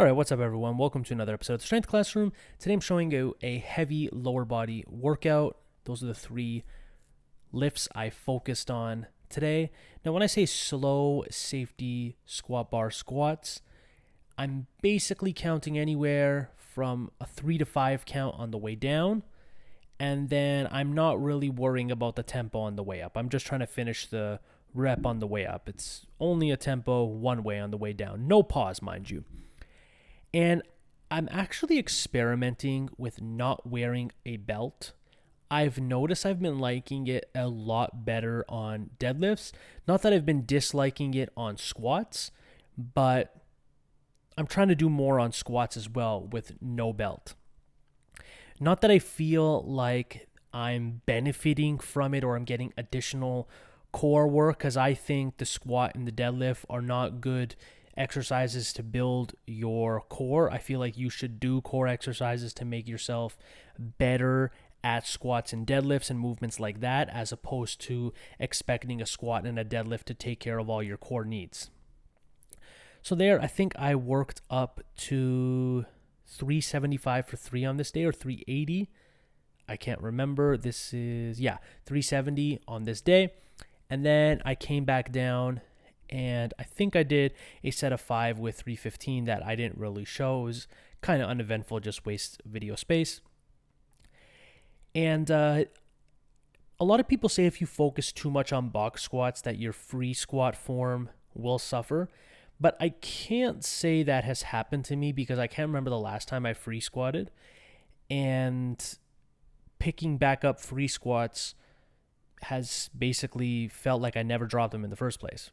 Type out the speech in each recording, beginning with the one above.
All right, what's up, everyone? Welcome to another episode of the Strength Classroom. Today I'm showing you a heavy lower body workout. Those are the three lifts I focused on today. Now, when I say slow safety squat bar squats, I'm basically counting anywhere from a 3 to 5 count on the way down, and then I'm not really worrying about the tempo on the way up. I'm just trying to finish the rep on the way up. It's only a tempo one way on the way down. No pause, mind you. And I'm actually experimenting with not wearing a belt. I've noticed I've been liking it a lot better on deadlifts. Not that I've been disliking it on squats, but I'm trying to do more on squats as well with no belt. Not that I feel like I'm benefiting from it or I'm getting additional core work, because I think the squat and the deadlift are not good exercises to build your core. I feel like you should do core exercises to make yourself better at squats and deadlifts and movements like that, as opposed to expecting a squat and a deadlift to take care of all your core needs. So there, I think I worked up to 375 for 3 on this day, or 380. I can't remember. This is, 370 on this day. And then I came back down, and I think I did a set of 5 with 315 that I didn't really show. It was kind of uneventful, just waste video space. And a lot of people say if you focus too much on box squats that your free squat form will suffer. But I can't say that has happened to me, because I can't remember the last time I free squatted. And picking back up free squats has basically felt like I never dropped them in the first place.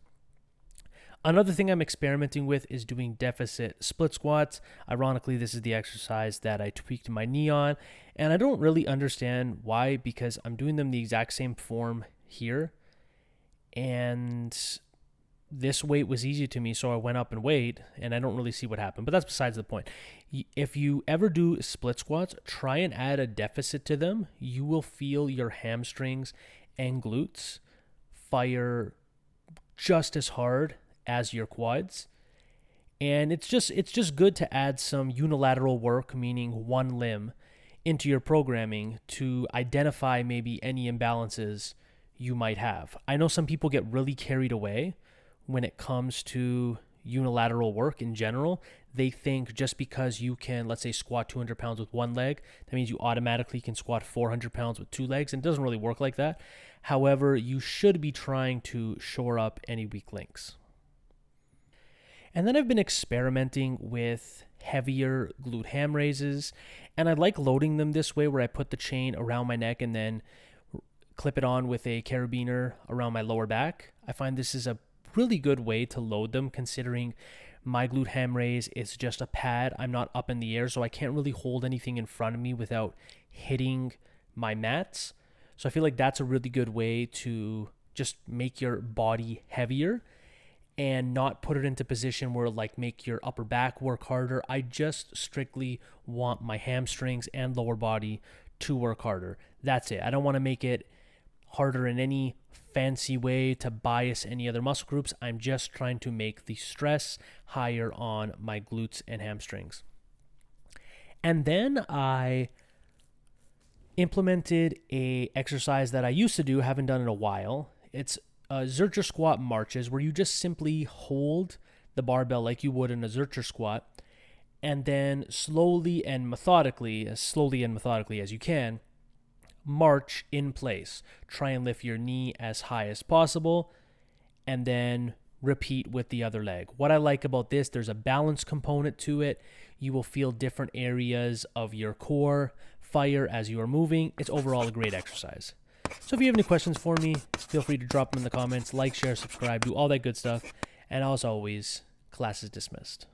Another thing I'm experimenting with is doing deficit split squats. Ironically, this is the exercise that I tweaked my knee on, and I don't really understand why, because I'm doing them the exact same form here, and this weight was easy to me, so I went up in weight, and I don't really see what happened, but that's besides the point. If you ever do split squats, try and add a deficit to them. You will feel your hamstrings and glutes fire just as hard as your quads. And it's just good to add some unilateral work, meaning one limb, into your programming to identify maybe any imbalances you might have. I know some people get really carried away when it comes to unilateral work in general. They think just because you can, let's say, squat 200 pounds with one leg, that means you automatically can squat 400 pounds with two legs, and it doesn't really work like that. However, you should be trying to shore up any weak links. And then I've been experimenting with heavier glute ham raises, and I like loading them this way, where I put the chain around my neck and then clip it on with a carabiner around my lower back. I find this is a really good way to load them, considering my glute ham raise is just a pad. I'm not up in the air, so I can't really hold anything in front of me without hitting my mats. So I feel like that's a really good way to just make your body heavier and not put it into position where like make your upper back work harder. I just strictly want my hamstrings and lower body to work harder. That's it. I don't want to make it harder in any fancy way to bias any other muscle groups. I'm just trying to make the stress higher on my glutes and hamstrings. And then I implemented a exercise that I used to do, haven't done in a while. It's Zercher squat marches, where you just simply hold the barbell like you would in a Zercher squat, and then slowly and methodically as you can, march in place. Try and lift your knee as high as possible, and then repeat with the other leg. What I like about this, there's a balance component to it. You will feel different areas of your core fire as you are moving. It's overall a great exercise. So if you have any questions for me, feel free to drop them in the comments. Like, share, subscribe, do all that good stuff. And as always, class is dismissed.